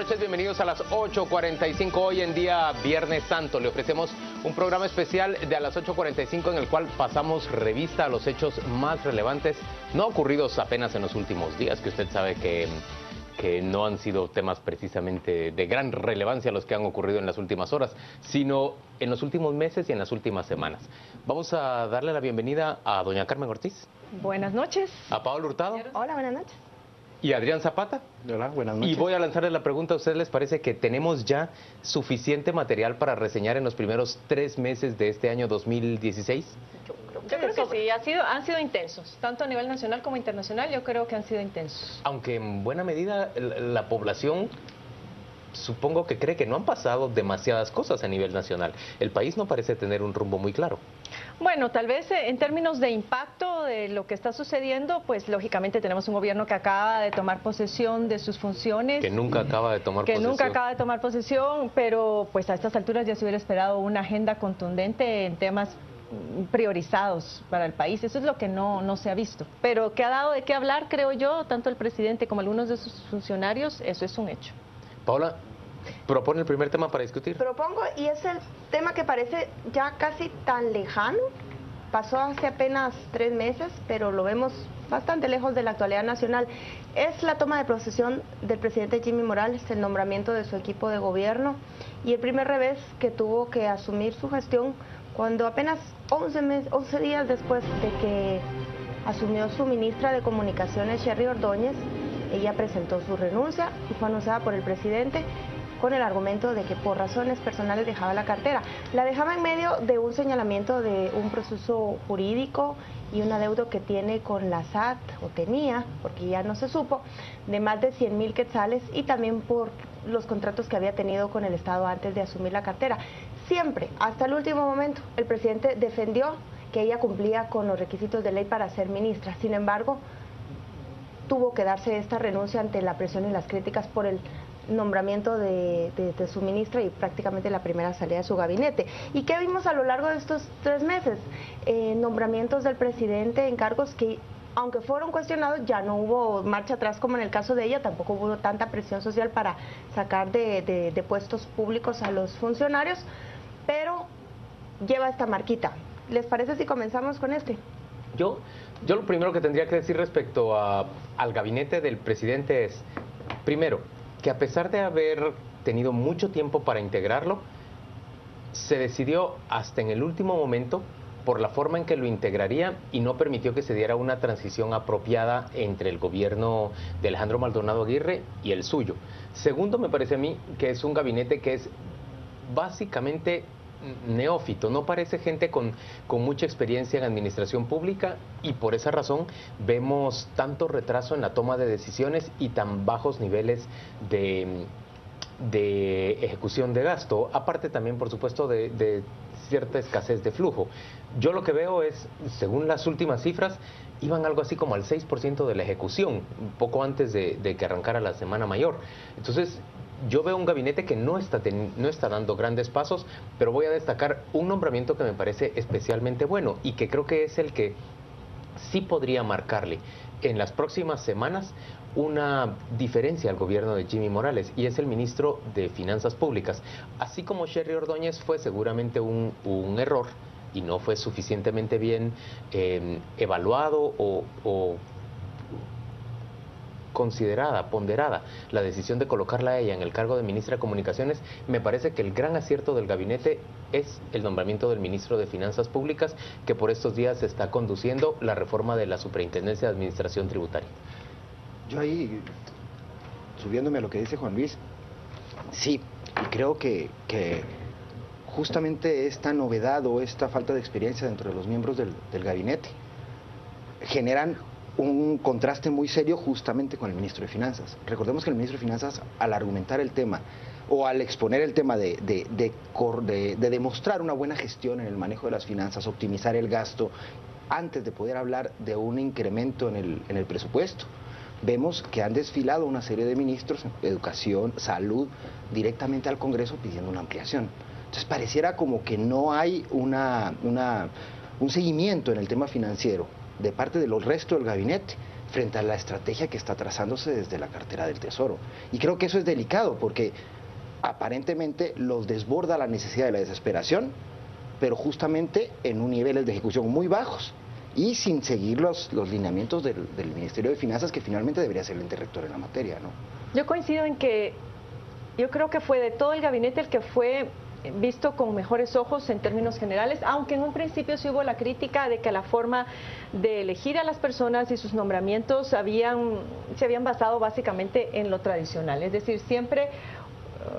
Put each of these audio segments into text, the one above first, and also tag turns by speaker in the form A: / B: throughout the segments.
A: noches, bienvenidos a las 8:45. Hoy en día Viernes Santo le ofrecemos un programa especial de a las 8:45 en el cual pasamos revista a los hechos más relevantes, no ocurridos apenas en los últimos días, que usted sabe que no han sido temas precisamente de gran relevancia los que han ocurrido en las últimas horas, sino en los últimos meses y en las últimas semanas. Vamos a darle la bienvenida a doña Carmen Ortiz.
B: Buenas noches.
A: A Pablo Hurtado.
B: Hola, buenas noches.
A: Y Adrián Zapata.
C: Hola, buenas noches.
A: Y voy a lanzarle la pregunta, ¿a ustedes les parece que tenemos ya suficiente material para reseñar en los primeros 3 meses de este año 2016?
B: Yo creo que sí, han sido intensos, tanto a nivel nacional como internacional, yo creo que han sido intensos.
A: Aunque en buena medida la población supongo que cree que no han pasado demasiadas cosas a nivel nacional. El país no parece tener un rumbo muy claro.
B: Bueno, tal vez en términos de impacto de lo que está sucediendo, pues lógicamente tenemos un gobierno que acaba de tomar posesión de sus funciones.
A: Que nunca acaba de tomar posesión.
B: Que nunca acaba de tomar posesión, pero pues a estas alturas ya se hubiera esperado una agenda contundente en temas priorizados para el país. Eso es lo que no se ha visto, pero que ha dado de qué hablar, creo yo, tanto el presidente como algunos de sus funcionarios, eso es un hecho.
A: Paola, propone el primer tema para discutir.
D: Propongo, y es el tema que parece ya casi tan lejano, pasó hace apenas 3 meses, pero lo vemos bastante lejos de la actualidad nacional, es la toma de posesión del presidente Jimmy Morales, el nombramiento de su equipo de gobierno y el primer revés que tuvo que asumir su gestión cuando apenas 11 días después de que asumió su ministra de Comunicaciones, Sherry Ordóñez, ella presentó su renuncia y fue anunciada por el presidente con el argumento de que por razones personales dejaba la cartera. La dejaba en medio de un señalamiento de un proceso jurídico y un adeudo que tiene con la SAT, o tenía, porque ya no se supo, de más de 100,000 quetzales y también por los contratos que había tenido con el Estado antes de asumir la cartera. Siempre, hasta el último momento, el presidente defendió que ella cumplía con los requisitos de ley para ser ministra. Sin embargo, tuvo que darse esta renuncia ante la presión y las críticas por el nombramiento de su ministra y prácticamente la primera salida de su gabinete. ¿Y qué vimos a lo largo de estos 3 meses? Nombramientos del presidente en cargos que, aunque fueron cuestionados, ya no hubo marcha atrás como en el caso de ella, tampoco hubo tanta presión social para sacar de puestos públicos a los funcionarios, pero lleva esta marquita. ¿Les parece si comenzamos con este?
A: Yo lo primero que tendría que decir respecto al gabinete del presidente es, primero, que a pesar de haber tenido mucho tiempo para integrarlo, se decidió hasta en el último momento por la forma en que lo integraría y no permitió que se diera una transición apropiada entre el gobierno de Alejandro Maldonado Aguirre y el suyo. Segundo, me parece a mí que es un gabinete que es básicamente neófito, no parece gente con mucha experiencia en administración pública y por esa razón vemos tanto retraso en la toma de decisiones y tan bajos niveles de ejecución de gasto, aparte también por supuesto de cierta escasez de flujo. Yo lo que veo es, según las últimas cifras, iban algo así como al 6% de la ejecución, un poco antes de que arrancara la Semana Mayor. Entonces, yo veo un gabinete que no está dando grandes pasos, pero voy a destacar un nombramiento que me parece especialmente bueno y que creo que es el que sí podría marcarle en las próximas semanas una diferencia al gobierno de Jimmy Morales, y es el ministro de Finanzas Públicas. Así como Sherry Ordóñez fue seguramente un error y no fue suficientemente bien evaluado o considerada, ponderada, la decisión de colocarla a ella en el cargo de ministra de Comunicaciones, me parece que el gran acierto del gabinete es el nombramiento del ministro de Finanzas Públicas, que por estos días está conduciendo la reforma de la Superintendencia de Administración Tributaria.
C: Yo ahí, subiéndome a lo que dice Juan Luis, sí, y creo que justamente esta novedad o esta falta de experiencia dentro de los miembros del gabinete generan un contraste muy serio justamente con el ministro de Finanzas. Recordemos que el ministro de Finanzas, al argumentar el tema o al exponer el tema de demostrar una buena gestión en el manejo de las finanzas, optimizar el gasto, antes de poder hablar de un incremento en el presupuesto, vemos que han desfilado una serie de ministros, educación, salud, directamente al Congreso pidiendo una ampliación. Entonces pareciera como que no hay un seguimiento en el tema financiero de parte del resto del gabinete, frente a la estrategia que está trazándose desde la cartera del Tesoro. Y creo que eso es delicado porque aparentemente los desborda la necesidad de la desesperación, pero justamente en un niveles de ejecución muy bajos y sin seguir los lineamientos del Ministerio de Finanzas, que finalmente debería ser el ente rector en la materia, ¿no?
B: Yo coincido en que yo creo que fue de todo el gabinete el que fue visto con mejores ojos en términos generales, aunque en un principio sí hubo la crítica de que la forma de elegir a las personas y sus nombramientos se habían basado básicamente en lo tradicional, es decir, siempre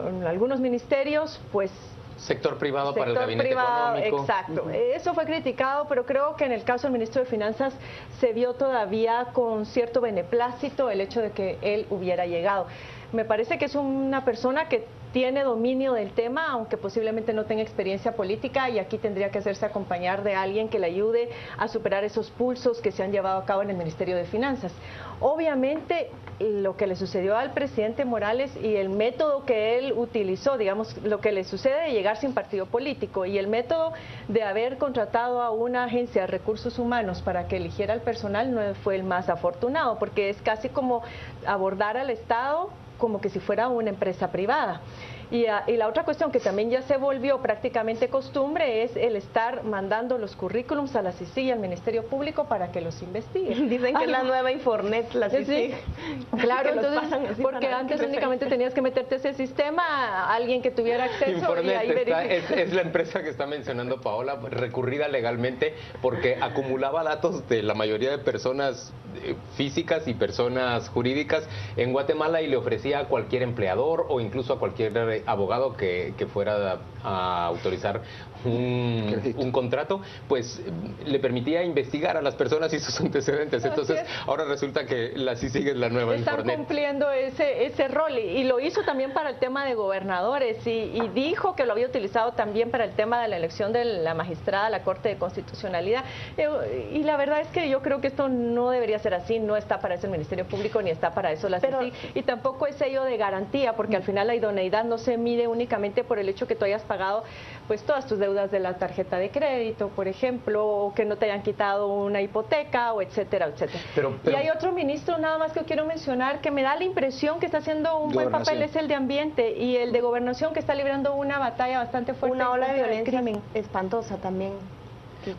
B: en algunos ministerios, pues
A: sector privado para el gabinete económico.
B: Exacto. Eso fue criticado, pero creo que en el caso del ministro de Finanzas se vio todavía con cierto beneplácito el hecho de que él hubiera llegado. Me parece que es una persona que tiene dominio del tema, aunque posiblemente no tenga experiencia política, y aquí tendría que hacerse acompañar de alguien que le ayude a superar esos pulsos que se han llevado a cabo en el Ministerio de Finanzas. Obviamente, lo que le sucedió al presidente Morales y el método que él utilizó, digamos, lo que le sucede de llegar sin partido político y el método de haber contratado a una agencia de recursos humanos para que eligiera al personal no fue el más afortunado, porque es casi como abordar al Estado como que si fuera una empresa privada. Y la otra cuestión que también ya se volvió prácticamente costumbre es el estar mandando los currículums a la CICIG y al Ministerio Público para que los investiguen.
D: Dicen que es la nueva Infonet, la CICIG.
B: Sí. Claro, entonces, porque antes únicamente tenías que meterte ese sistema, alguien que tuviera acceso
A: Infonet
B: y ahí
A: es la empresa que está mencionando Paola, recurrida legalmente porque acumulaba datos de la mayoría de personas físicas y personas jurídicas en Guatemala y le ofrecía a cualquier empleador o incluso a cualquier abogado que fuera a autorizar un contrato, pues le permitía investigar a las personas y sus antecedentes. Entonces ahora resulta que la CICIG es la nueva Infonet.
B: Están cumpliendo ese rol y lo hizo también para el tema de gobernadores y dijo que lo había utilizado también para el tema de la elección de la magistrada a la Corte de Constitucionalidad. Y la verdad es que yo creo que esto no debería ser así, no está para eso el Ministerio Público ni está para eso la CICIG, y tampoco es sello de garantía, porque al final la idoneidad no se mide únicamente por el hecho que tú hayas pagado pues todas tus deudas de la tarjeta de crédito, por ejemplo, o que no te hayan quitado una hipoteca, o etcétera, etcétera. Y hay otro ministro nada más que quiero mencionar que me da la impresión que está haciendo un buen papel, es el de Ambiente, y el de Gobernación, que está librando una batalla bastante fuerte.
D: Una ola de violencia espantosa también.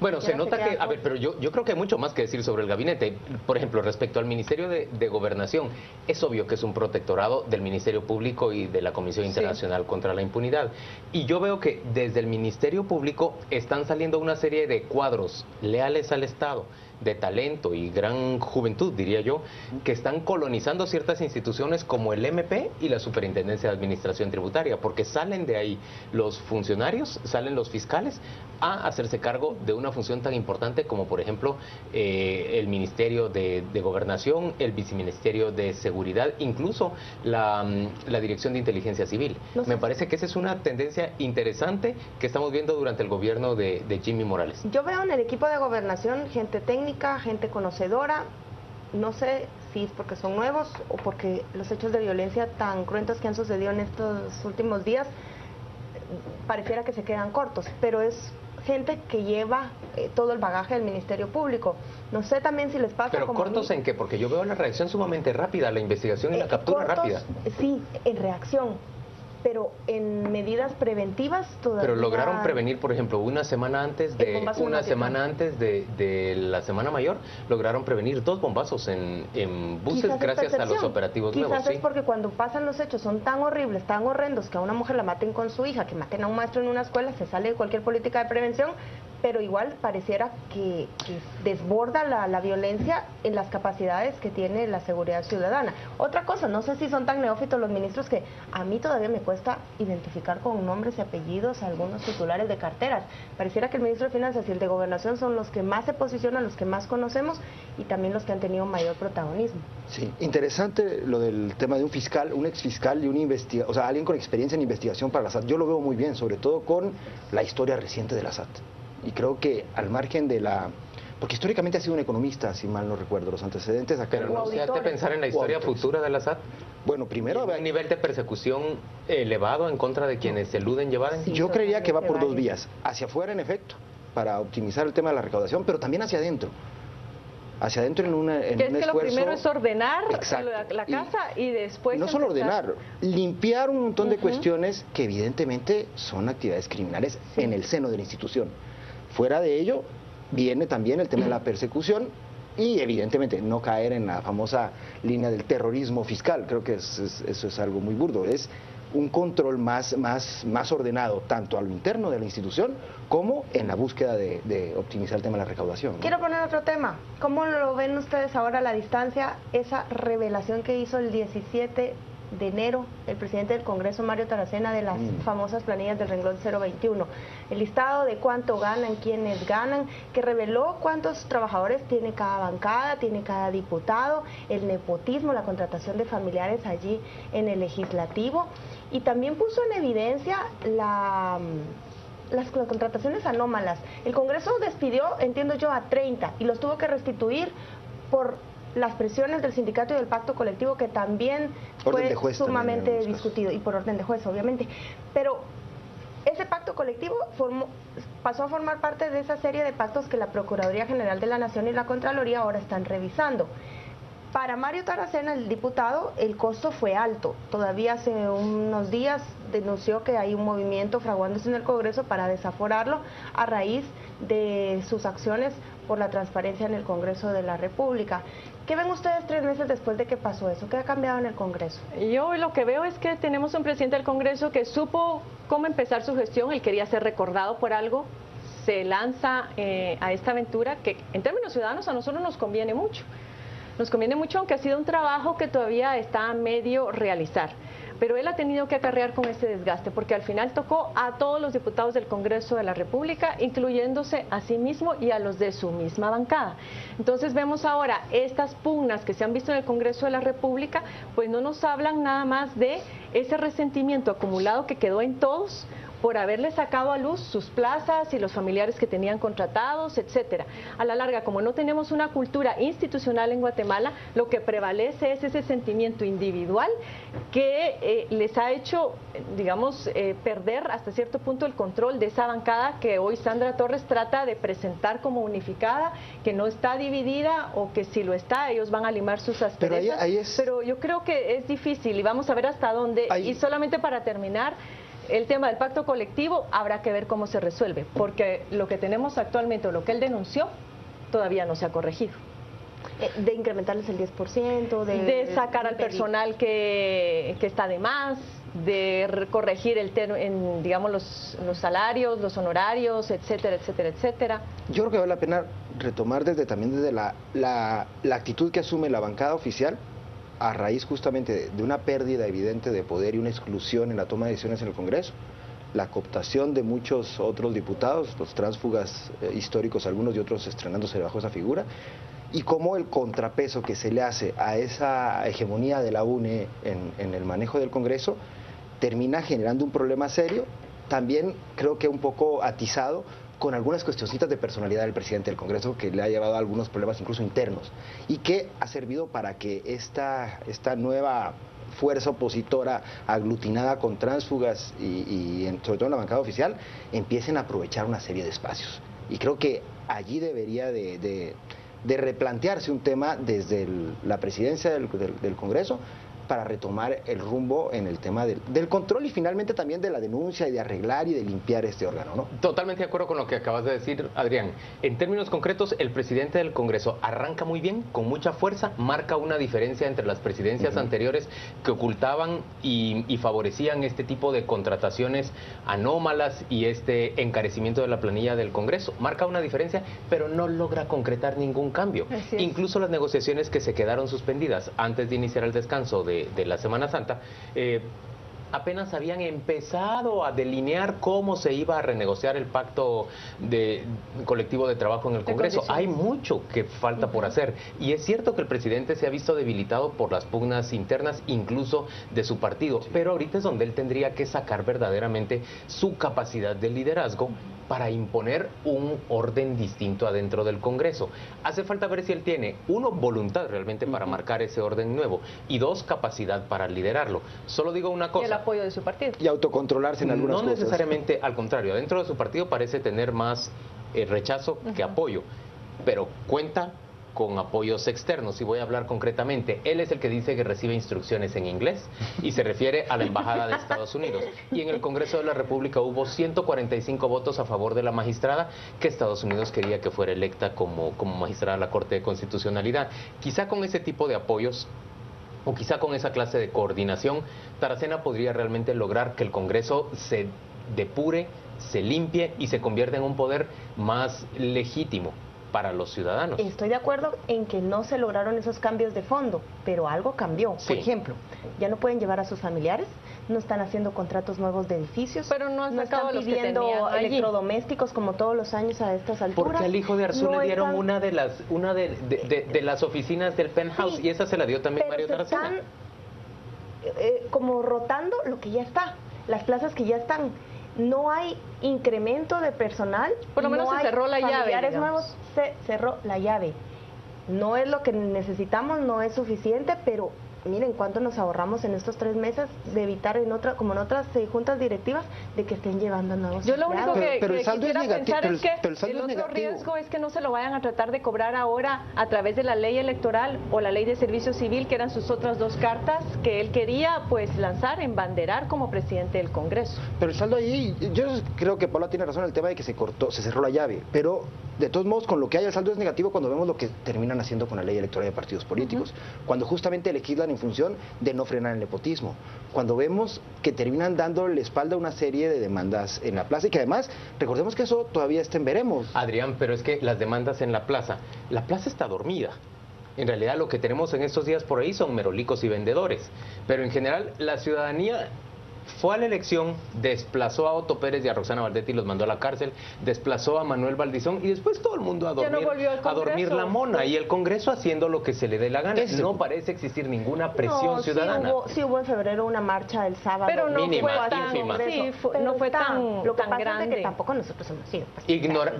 A: Bueno, se nota que, a ver, pero yo creo que hay mucho más que decir sobre el gabinete. Por ejemplo, respecto al Ministerio de Gobernación, es obvio que es un protectorado del Ministerio Público y de la Comisión Internacional contra la Impunidad. Y yo veo que desde el Ministerio Público están saliendo una serie de cuadros leales al Estado, de talento y gran juventud, diría yo, que están colonizando ciertas instituciones como el MP y la Superintendencia de Administración Tributaria, porque salen de ahí los funcionarios, salen los fiscales a hacerse cargo de una función tan importante como, por ejemplo, el Ministerio de Gobernación, el Viceministerio de Seguridad, incluso la Dirección de Inteligencia Civil. Me parece que esa es una tendencia interesante que estamos viendo durante el gobierno de Jimmy Morales.
D: Yo veo en el equipo de Gobernación gente técnica, gente conocedora. No sé si es porque son nuevos o porque los hechos de violencia tan cruentos que han sucedido en estos últimos días pareciera que se quedan cortos, pero es gente que lleva todo el bagaje del Ministerio Público. No sé también si les pasa.
A: ¿Pero
D: como
A: cortos en qué? Porque yo veo la reacción sumamente rápida, la investigación y la captura
D: cortos,
A: rápida.
D: Sí, en reacción, pero en medidas preventivas todavía.
A: Pero lograron prevenir, por ejemplo, una semana antes de la Semana Mayor, lograron prevenir 2 bombazos en buses gracias a los operativos nuevos.
D: Quizás es porque cuando pasan los hechos son tan horribles, tan horrendos, que a una mujer la maten con su hija, que maten a un maestro en una escuela, se sale de cualquier política de prevención, pero igual pareciera que desborda la violencia en las capacidades que tiene la seguridad ciudadana. Otra cosa, no sé si son tan neófitos los ministros que a mí todavía me cuesta identificar con nombres y apellidos a algunos titulares de carteras. Pareciera que el ministro de Finanzas y el de Gobernación son los que más se posicionan, los que más conocemos y también los que han tenido mayor protagonismo.
C: Sí, interesante lo del tema de un fiscal, un exfiscal y un investigador, o sea, alguien con experiencia en investigación para la SAT. Yo lo veo muy bien, sobre todo con la historia reciente de la SAT. Y creo que al margen de la... Porque históricamente ha sido un economista, si mal no recuerdo, los antecedentes acá.
A: Pero no se hace pensar en la historia futura de la SAT.
C: Bueno, primero...
A: ¿Hay un nivel de persecución elevado en contra de quienes eluden llevar?
C: Sí, yo creería que va por 2 vías. Hacia afuera, en efecto, para optimizar el tema de la recaudación, pero también hacia adentro. hacia adentro en un
B: que es que
C: esfuerzo.
B: lo primero es ordenar la
C: Y
B: casa y después
C: no solo
B: empezar.
C: ordenar, limpiar un montón de cuestiones que evidentemente son actividades criminales en el seno de la institución. Fuera de ello viene también el tema de la persecución y evidentemente no caer en la famosa línea del terrorismo fiscal. Creo que eso es algo muy burdo. Es un control más ordenado, tanto a lo interno de la institución como en la búsqueda de optimizar el tema de la recaudación, ¿no?
D: Quiero poner otro tema. ¿Cómo lo ven ustedes ahora a la distancia, esa revelación que hizo el 17 de enero el presidente del Congreso, Mario Taracena, de las famosas planillas del renglón 021? El listado de cuánto ganan, quiénes ganan, que reveló cuántos trabajadores tiene cada bancada, tiene cada diputado, el nepotismo, la contratación de familiares allí en el legislativo, y también puso en evidencia las contrataciones anómalas. El Congreso despidió, entiendo yo, a 30 y los tuvo que restituir por las presiones del sindicato y del pacto colectivo, que también fue sumamente discutido, y por orden de juez, obviamente. Pero ese pacto colectivo pasó a formar parte de esa serie de pactos que la Procuraduría General de la Nación y la Contraloría ahora están revisando. Para Mario Taracena, el diputado, el costo fue alto. Todavía hace unos días denunció que hay un movimiento fraguándose en el Congreso para desaforarlo a raíz de sus acciones por la transparencia en el Congreso de la República. ¿Qué ven ustedes 3 meses después de que pasó eso? ¿Qué ha cambiado en el Congreso?
B: Yo lo que veo es que tenemos un presidente del Congreso que supo cómo empezar su gestión. Él quería ser recordado por algo, se lanza a esta aventura que en términos ciudadanos a nosotros nos conviene mucho. Nos conviene mucho, aunque ha sido un trabajo que todavía está a medio realizar. Pero él ha tenido que acarrear con ese desgaste, porque al final tocó a todos los diputados del Congreso de la República, incluyéndose a sí mismo y a los de su misma bancada. Entonces vemos ahora estas pugnas que se han visto en el Congreso de la República, pues no nos hablan nada más de ese resentimiento acumulado que quedó en todos por haberle sacado a luz sus plazas y los familiares que tenían contratados, etcétera. A la larga, como no tenemos una cultura institucional en Guatemala, lo que prevalece es ese sentimiento individual que les ha hecho, digamos, perder hasta cierto punto el control de esa bancada que hoy Sandra Torres trata de presentar como unificada, que no está dividida, o que si lo está, ellos van a limar sus asperezas. Pero yo creo que es difícil y vamos a ver hasta dónde. Y solamente para terminar, el tema del pacto colectivo habrá que ver cómo se resuelve, porque lo que tenemos actualmente, o lo que él denunció, todavía no se ha corregido.
D: De incrementarles el 10%,
B: de sacar al personal que está de más, de corregir digamos los salarios, los honorarios, etcétera, etcétera, etcétera.
C: Yo creo que vale la pena retomar también desde la actitud que asume la bancada oficial, a raíz justamente de una pérdida evidente de poder y una exclusión en la toma de decisiones en el Congreso, la cooptación de muchos otros diputados, los tránsfugas históricos, algunos y otros estrenándose bajo esa figura, y cómo el contrapeso que se le hace a esa hegemonía de la UNE en el manejo del Congreso termina generando un problema serio, también creo que un poco atizado con algunas cuestioncitas de personalidad del presidente del Congreso, que le ha llevado a algunos problemas incluso internos, y que ha servido para que esta nueva fuerza opositora aglutinada con tránsfugas y sobre todo en la bancada oficial, empiecen a aprovechar una serie de espacios. Y creo que allí debería de replantearse un tema desde la presidencia del Congreso, para retomar el rumbo en el tema del control y finalmente también de la denuncia y de arreglar y de limpiar este órgano, ¿no?
A: Totalmente de acuerdo con lo que acabas de decir, Adrián. En términos concretos, el presidente del Congreso arranca muy bien, con mucha fuerza, marca una diferencia entre las presidencias anteriores que ocultaban y favorecían este tipo de contrataciones anómalas y este encarecimiento de la planilla del Congreso. Marca una diferencia, pero no logra concretar ningún cambio. Incluso las negociaciones que se quedaron suspendidas antes de iniciar el descanso de la Semana Santa, apenas habían empezado a delinear cómo se iba a renegociar el pacto colectivo de trabajo en el Congreso. Hay mucho que falta por hacer, y es cierto que el presidente se ha visto debilitado por las pugnas internas, incluso de su partido, pero ahorita es donde él tendría que sacar verdaderamente su capacidad de liderazgo para imponer un orden distinto adentro del Congreso. Hace falta ver si él tiene, uno, voluntad realmente para marcar ese orden nuevo, y dos, capacidad para liderarlo. Solo digo una cosa.
B: Y el apoyo de su partido.
C: Y autocontrolarse en algunas cosas.
A: No necesariamente, al contrario, dentro de su partido parece tener más rechazo que apoyo, pero cuenta con apoyos externos, y voy a hablar concretamente. Él es el que dice que recibe instrucciones en inglés y se refiere a la Embajada de Estados Unidos. Y en el Congreso de la República hubo 145 votos a favor de la magistrada que Estados Unidos quería que fuera electa como magistrada de la Corte de Constitucionalidad. Quizá con ese tipo de apoyos, o quizá con esa clase de coordinación, Taracena podría realmente lograr que el Congreso se depure, se limpie y se convierta en un poder más legítimo para los ciudadanos.
D: Estoy de acuerdo en que no se lograron esos cambios de fondo, pero algo cambió.
A: Sí.
D: Por ejemplo, ya no pueden llevar a sus familiares, no están haciendo contratos nuevos de edificios,
B: Pero no han
D: no
B: sacado
D: están
B: los que
D: pidiendo
B: tenían allí.
D: electrodomésticos como todos los años a estas alturas.
A: Porque al hijo de Arzú
D: No
A: le dieron
D: están-
A: una de las oficinas del penthouse,
D: Sí,
A: y esa se la dio también Mario
D: pero se
A: Taracena.
D: están como rotando lo que ya está, las plazas que ya están. No hay incremento de personal.
B: Por lo menos
D: no
B: se
D: hay
B: cerró la llave,
D: familiares
B: digamos.
D: nuevos, se cerró la llave. No es lo que necesitamos, no es suficiente, pero miren cuánto nos ahorramos en estos 3 meses de evitar como en otras juntas directivas de que estén llevando nuevos
B: Yo lo único
D: empleados.
B: que,
C: Pero el
B: que
C: saldo es
B: quisiera
C: negativo,
B: pensar es que
C: pero el saldo
B: el
C: es
B: otro
C: negativo.
B: riesgo es que no se lo vayan a tratar de cobrar ahora a través de la ley electoral o la ley de servicio civil, que eran sus otras 2 cartas que él quería pues lanzar, embanderar como presidente del Congreso.
C: Pero el saldo ahí, yo creo que Paula tiene razón en el tema de que se cerró la llave, pero de todos modos con lo que hay el saldo es negativo cuando vemos lo que terminan haciendo con la ley electoral de partidos políticos, cuando justamente legislan en función de no frenar el nepotismo, cuando vemos que terminan dándole la espalda a una serie de demandas en la plaza y que además, recordemos que eso todavía está en veremos.
A: Adrián, pero es que las demandas en la plaza está dormida. En realidad lo que tenemos en estos días por ahí son merolicos y vendedores, pero en general la ciudadanía fue a la elección, desplazó a Otto Pérez y a Roxana Valdetti y los mandó a la cárcel, desplazó a Manuel Valdizón y después todo el mundo a
B: Ya no
A: dormir,
B: volvió al
A: a dormir
B: Congreso.
A: la mona, y el Congreso haciendo lo que se le dé la gana.
C: Ese-
A: No parece existir ninguna presión
D: No,
A: ciudadana.
D: Sí hubo en febrero una marcha el sábado.
B: Pero no
A: Mínima,
B: fue tan,
A: ínfima.
B: sí,
D: Pero
B: no fue
D: está.
B: tan,
D: Lo que
B: tan
D: pasa
B: grande.
D: es de que tampoco nosotros hemos sido.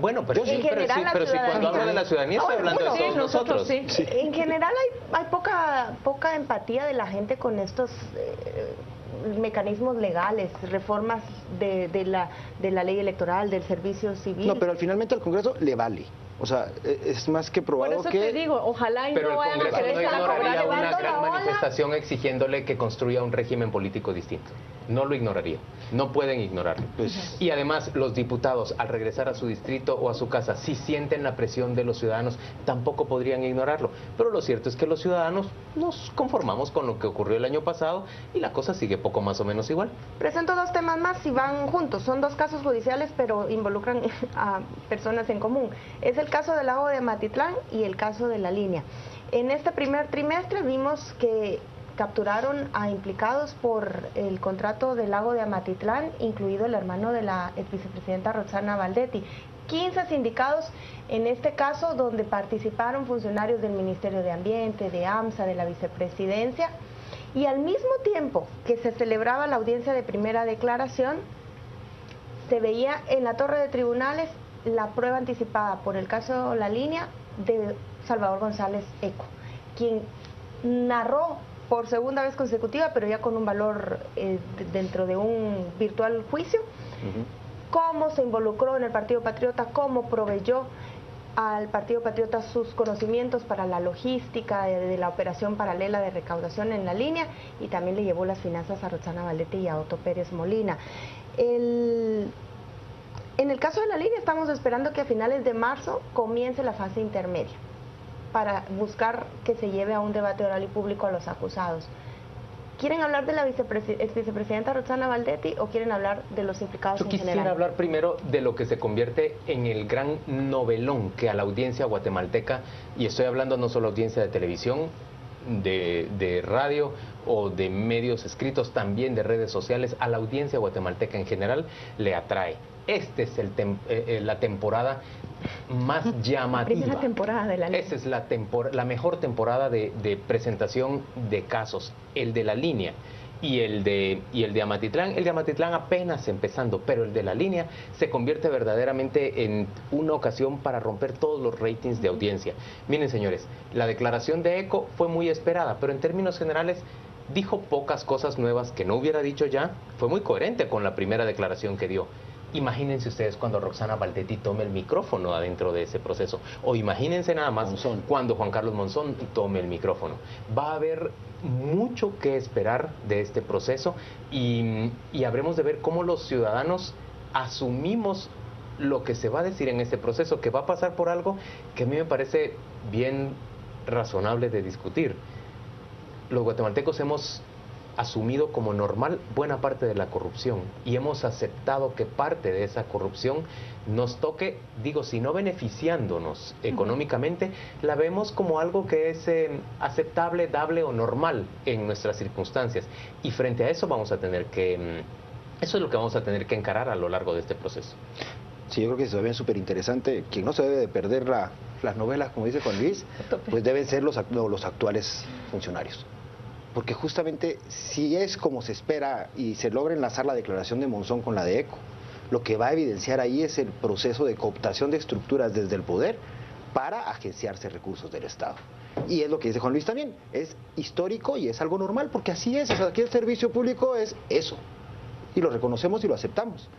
A: Bueno, pero
D: En
A: sí, pero
D: general,
A: sí,
D: la
A: pero sí, cuando
D: ciudadanía-
A: hablo de la ciudadanía estoy hablando de
D: bueno,
A: todos
B: sí, nosotros
A: nosotros.
B: sí.
D: En general hay poca empatía de la gente con estos mecanismos legales, reformas de la ley electoral, del servicio civil.
C: No, pero finalmente al Congreso le vale. O sea, es más que
B: Por
C: probado
B: eso
C: que...
B: te digo, ojalá y
A: Pero
B: no
A: el
B: vayan a
A: Congreso
B: querer
A: no
B: estar
A: ignoraría
B: cobrando
A: una
B: la
A: gran
B: ola.
A: manifestación exigiéndole que construya un régimen político distinto. No lo ignoraría. No pueden ignorarlo.
C: Pues-
A: Y además, los diputados, al regresar a su distrito o a su casa, si sienten la presión de los ciudadanos, tampoco podrían ignorarlo. Pero lo cierto es que los ciudadanos nos conformamos con lo que ocurrió el año pasado y la cosa sigue poco más o menos igual.
D: Presento 2 temas más y van juntos. Son 2 casos judiciales, pero involucran a personas en común. Es el caso del lago de Matitlán y el caso de La Línea. En este primer trimestre vimos que capturaron a implicados por el contrato del lago de Amatitlán, incluido el hermano de la vicepresidenta Roxana Valdetti. 15 sindicados en este caso, donde participaron funcionarios del Ministerio de Ambiente, de AMSA, de la vicepresidencia, y al mismo tiempo que se celebraba la audiencia de primera declaración, se veía en la torre de tribunales la prueba anticipada por el caso La Línea de Salvador González Eco, quien narró por segunda vez consecutiva, pero ya con un valor dentro de un virtual juicio, cómo se involucró en el Partido Patriota, cómo proveyó al Partido Patriota sus conocimientos para la logística de la operación paralela de recaudación en La Línea, y también le llevó las finanzas a Roxana Valdetti y a Otto Pérez Molina. En el caso de La Línea estamos esperando que a finales de marzo comience la fase intermedia para buscar que se lleve a un debate oral y público a los acusados. ¿Quieren hablar de la vicepresidenta Roxana Valdetti o quieren hablar de los implicados
A: Yo
D: en
A: quisiera
D: general?
A: hablar primero de lo que se convierte en el gran novelón que a la audiencia guatemalteca, y estoy hablando no solo audiencia de televisión, de radio o de medios escritos, también de redes sociales, a la audiencia guatemalteca en general le atrae. Esta es la temporada más llamativa.
D: Primera temporada de La Línea.
A: Esta es la mejor temporada de presentación de casos, el de La Línea y el de Amatitlán. El de Amatitlán apenas empezando, pero el de La Línea se convierte verdaderamente en una ocasión para romper todos los ratings de audiencia. Miren, señores, la declaración de Eco fue muy esperada, pero en términos generales dijo pocas cosas nuevas que no hubiera dicho ya. Fue muy coherente con la primera declaración que dio. Imagínense ustedes cuando Roxana Valdetti tome el micrófono adentro de ese proceso, o imagínense nada más cuando Juan Carlos Monzón tome el micrófono. Va a haber mucho que esperar de este proceso y habremos de ver cómo los ciudadanos asumimos lo que se va a decir en este proceso, que va a pasar por algo que a mí me parece bien razonable de discutir. Los guatemaltecos hemos asumido como normal buena parte de la corrupción y hemos aceptado que parte de esa corrupción nos toque, digo, si no beneficiándonos económicamente, la vemos como algo que es aceptable, dable o normal en nuestras circunstancias. Y frente a eso vamos a tener que, eso es lo que vamos a tener que encarar a lo largo de este proceso.
C: Sí, yo creo que eso es bien súper interesante. Quien no se debe de perder las novelas, como dice Juan Luis, pues deben ser los actuales funcionarios. Porque justamente si es como se espera y se logra enlazar la declaración de Monzón con la de ECO, lo que va a evidenciar ahí es el proceso de cooptación de estructuras desde el poder para agenciarse recursos del Estado. Y es lo que dice Juan Luis también, es histórico y es algo normal, porque así es, o sea, aquí el servicio público es eso, y lo reconocemos y lo aceptamos.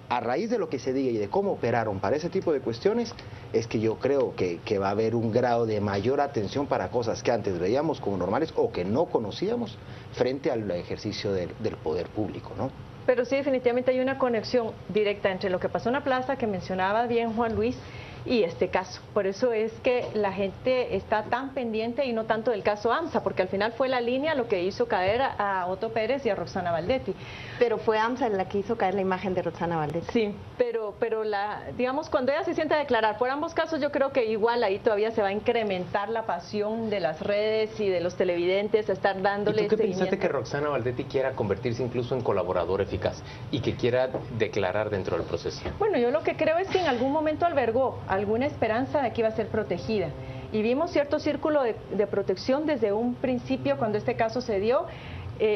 C: A raíz de lo que se diga y de cómo operaron para ese tipo de cuestiones, es que yo creo que va a haber un grado de mayor atención para cosas que antes veíamos como normales o que no conocíamos frente al ejercicio del poder público, ¿no?
B: Pero sí, definitivamente hay una conexión directa entre lo que pasó en la plaza, que mencionaba bien Juan Luis, y este caso. Por eso es que la gente está tan pendiente y no tanto del caso AMSA, porque al final fue la línea lo que hizo caer a Otto Pérez y a Roxana Valdetti.
D: Pero fue AMSA la que hizo caer la imagen de Roxana Valdetti.
B: Sí, pero digamos, cuando ella se siente a declarar, por ambos casos yo creo que igual ahí todavía se va a incrementar la pasión de las redes y de los televidentes a estar dándole
A: ¿Y tú qué
B: seguimiento?
A: pensaste que Roxana Valdetti quiera convertirse incluso en colaborador eficaz y que quiera declarar dentro del proceso?
B: Bueno, yo lo que creo es que en algún momento albergó alguna esperanza de que iba a ser protegida. Y vimos cierto círculo de protección desde un principio cuando este caso se dio.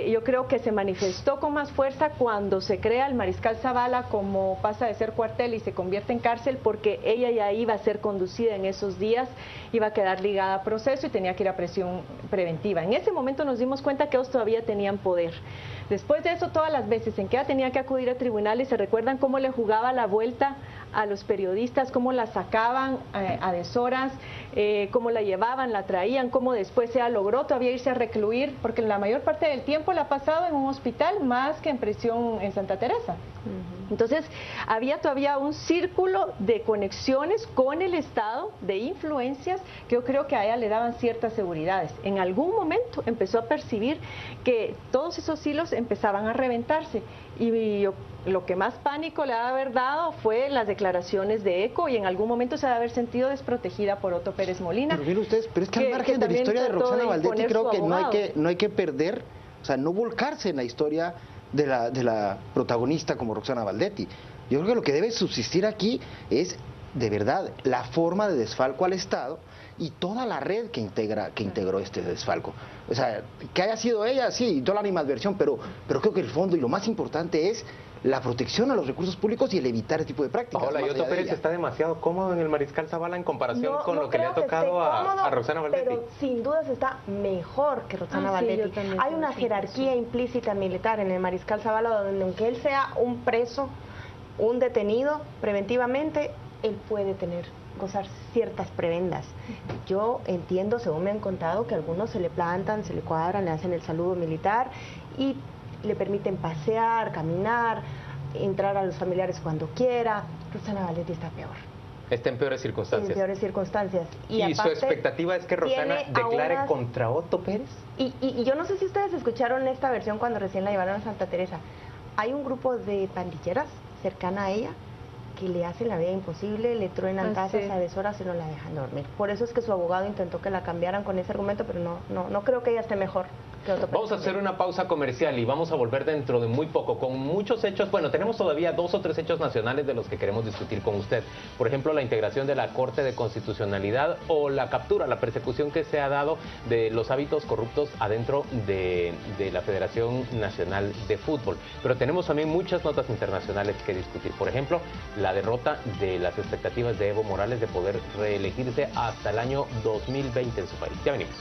B: Yo creo que se manifestó con más fuerza cuando se crea el Mariscal Zavala, como pasa de ser cuartel y se convierte en cárcel, porque ella ya iba a ser conducida en esos días, iba a quedar ligada a proceso y tenía que ir a prisión preventiva. En ese momento nos dimos cuenta que ellos todavía tenían poder. Después de eso, todas las veces en que ella tenía que acudir a tribunales, se recuerdan cómo le jugaba la vuelta a los periodistas, cómo la sacaban a deshoras, cómo la llevaban, la traían, cómo después ella logró todavía irse a recluir, porque la mayor parte del tiempo la ha pasado en un hospital más que en prisión en Santa Teresa. Entonces, había todavía un círculo de conexiones con el Estado, de influencias, que yo creo que a ella le daban ciertas seguridades. En algún momento empezó a percibir que todos esos hilos empezaban a reventarse y lo que más pánico le ha de haber dado fue las declaraciones de ECO, y en algún momento se ha de haber sentido desprotegida por Otto Pérez Molina.
C: Pero miren ustedes, pero es que al margen de la historia de Roxana Valdetti creo que no hay que perder, o sea, no volcarse en la historia de la protagonista como Roxana Valdetti. Yo creo que lo que debe subsistir aquí es, de verdad, la forma de desfalco al Estado y toda la red que integró este desfalco. O sea, que haya sido ella, sí, toda la animadversión, pero creo que el fondo y lo más importante es la protección a los recursos públicos y el evitar ese tipo de prácticas.
A: Hola, y Otto Pérez está demasiado cómodo en el Mariscal Zavala en comparación con lo que le ha tocado a Roxana Valdetti.
D: Pero sin dudas está mejor que Roxana Valdetti.
B: Sí,
D: hay una jerarquía implícita militar en el Mariscal Zavala, donde aunque él sea un preso, un detenido preventivamente, él puede gozar ciertas prebendas. Yo entiendo, según me han contado, que a algunos se le plantan, se le cuadran, le hacen el saludo militar y le permiten pasear, caminar, entrar a los familiares cuando quiera. Roxana Valdetti está peor.
A: Está en peores circunstancias.
D: En peores circunstancias.
A: Y su expectativa es que Roxana declare contra Otto Pérez.
D: Y yo no sé si ustedes escucharon esta versión cuando recién la llevaron a Santa Teresa. Hay un grupo de pandilleras cercana a ella que le hacen la vida imposible, le truenan casas a deshoras y no la dejan dormir. Por eso es que su abogado intentó que la cambiaran con ese argumento, pero no creo que ella esté mejor que Otto Pérez.
A: Vamos a hacer una pausa comercial y vamos a volver dentro de muy poco con muchos hechos. Bueno, tenemos todavía 2 o 3 hechos nacionales de los que queremos discutir con usted. Por ejemplo, la integración de la Corte de Constitucionalidad o la captura, la persecución que se ha dado de los hábitos corruptos adentro de la Federación Nacional de Fútbol. Pero tenemos también muchas notas internacionales que discutir. Por ejemplo, la derrota de las expectativas de Evo Morales de poder reelegirse hasta el año 2020 en su país. Ya venimos.